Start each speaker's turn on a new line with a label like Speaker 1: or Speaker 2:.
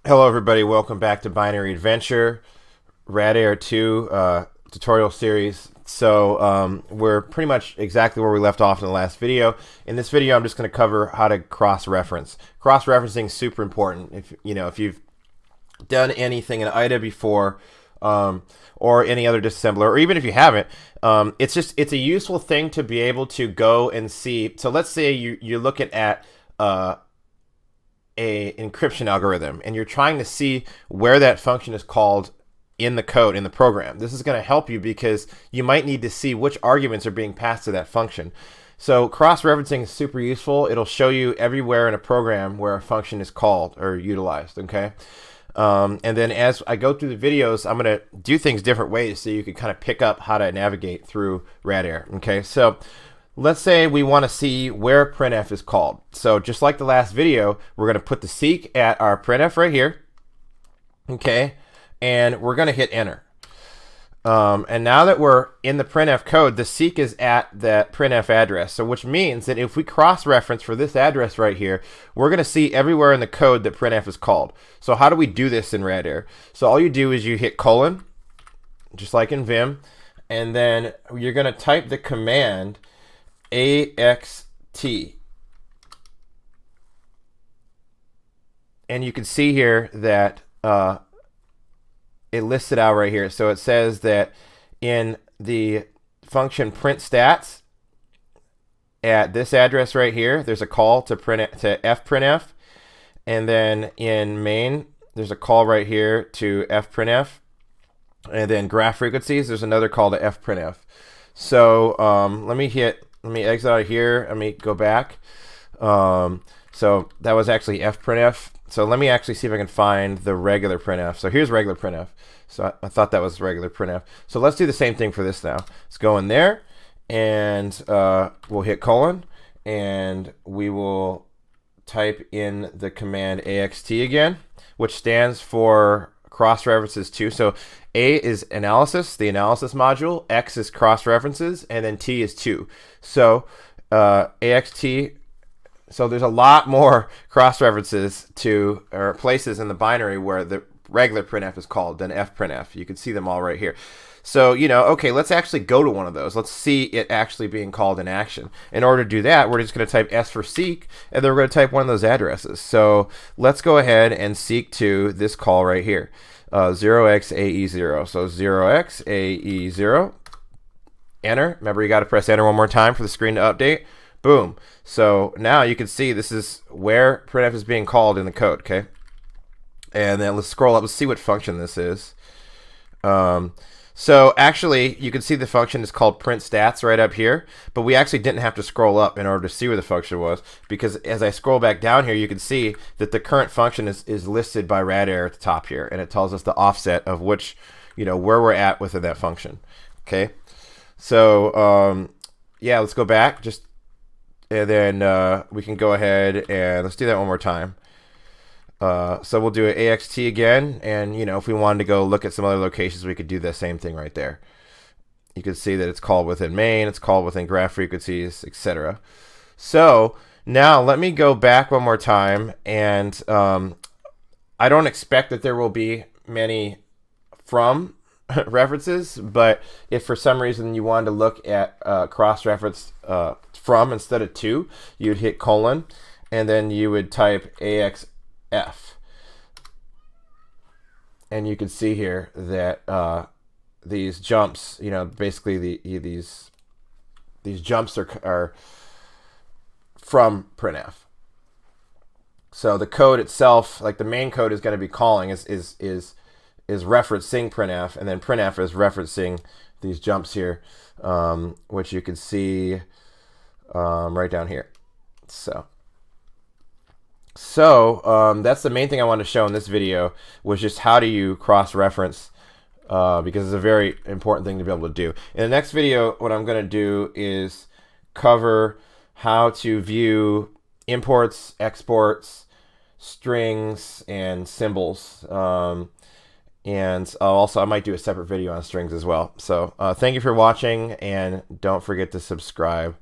Speaker 1: Hello everybody, welcome back to Binary Adventure, Radare2 tutorial series. We're pretty much exactly where we left off in the last video. In this video I'm just going to cover how to cross-reference. Cross-referencing is super important. If you've done anything in IDA before, or any other disassembler, or even if you haven't, it's a useful thing to be able to go and see. So let's say you're looking at a encryption algorithm and you're trying to see where that function is called in the code, in the program. This is going to help you because you might need to see which arguments are being passed to that function. So cross-referencing is super useful. It'll show you everywhere in a program where a function is called or utilized, okay? And then as I go through the videos, I'm going to do things different ways so you can kind of pick up how to navigate through Radare, okay? So let's say we want to see where printf is called. So just like the last video, we're going to put the seek at our printf right here, okay? And we're going to hit enter. And now that we're in the printf code, the seek is at that printf address. So which means that if we cross-reference for this address right here, we're going to see everywhere in the code that printf is called. So how do we do this in Radare? So all you do is you hit colon, just like in Vim, and then you're going to type the command AXT. And you can see here that it lists it out right here. So it says that in the function print stats at this address right here, there's a call to fprintf, and then in main there's a call right here to fprintf, and then graph frequencies there's another call to fprintf. So let me exit out of here. Let me go back. So that was actually fprintf. So let me actually see if I can find the regular printf. So here's regular printf. So I thought that was regular printf. So let's do the same thing for this now. Let's go in there, and we'll hit colon, and we will type in the command AXT again, which stands for cross references to. So A is analysis, the analysis module, X is cross references, and then T is to. So AXT. So there's a lot more cross references to, or places in the binary where the regular printf is called than fprintf. You can see them all right here. So, okay, let's actually go to one of those. Let's see it actually being called in action. In order to do that, we're just going to type S for seek, and then we're going to type one of those addresses. So let's go ahead and seek to this call right here, 0xAE0. So 0xAE0, enter. Remember, you got to press enter one more time for the screen to update. Boom. So now you can see this is where printf is being called in the code, okay? And then let's scroll up. Let's see what function this is. So actually, you can see the function is called print stats right up here, but we actually didn't have to scroll up in order to see where the function was, because as I scroll back down here, you can see that the current function is listed by Radare at the top here, and it tells us the offset of which, where we're at within that function, okay? So yeah, let's go back, and then we can go ahead and let's do that one more time. So we'll do an AXT again, and if we wanted to go look at some other locations, we could do the same thing right there. You can see that it's called within main, it's called within graph frequencies, etc. So now let me go back one more time, and I don't expect that there will be many from references, but if for some reason you wanted to look at cross-reference from instead of to, you'd hit colon, and then you would type AXF. And you can see here that these jumps, basically these jumps are from printf. So the code itself, like the main code is going to be calling is referencing printf, and then printf is referencing these jumps here, which you can see right down here. So that's the main thing I wanted to show in this video, was just how do you cross-reference, because it's a very important thing to be able to do. In the next video, what I'm going to do is cover how to view imports, exports, strings, and symbols. And also, I might do a separate video on strings as well. So thank you for watching, and don't forget to subscribe.